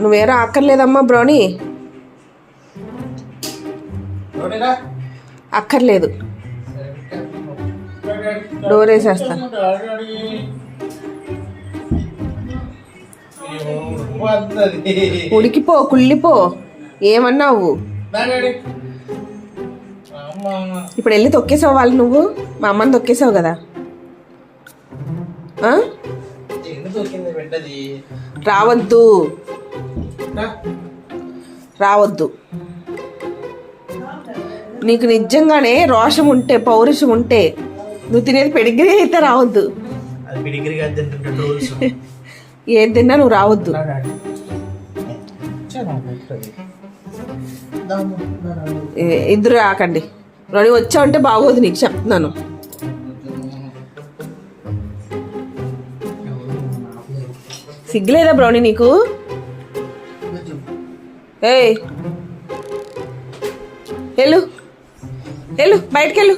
నువ్వేరా అక్కర్లేదమ్మా బ్రౌనీ, అక్కర్లేదు. డోర్ వేసేస్తా. ఉడికిపో, కుళ్ళిపో. ఏమన్నావు? ఇప్పుడు వెళ్ళి తొక్కేసావు వాళ్ళు. నువ్వు మా అమ్మని తొక్కేసావు కదా. రావద్దు, రావద్దు. నీకు నిజంగానే రోషం ఉంటే, పౌరుషం ఉంటే, నువ్వు తినేది పెడిగ్రీ అయితే రావద్దు. ఏం తిన్నా నువ్వు రావద్దు. ఇద్దరు రాకండి. రెడీ వచ్చావంటే బాగోదు, నీకు చెప్తున్నాను. సిగ్గులేదా బ్రౌనీ నీకు? ఏయ్ వెళ్ళు, వెళ్ళు, బయటకెళ్ళు.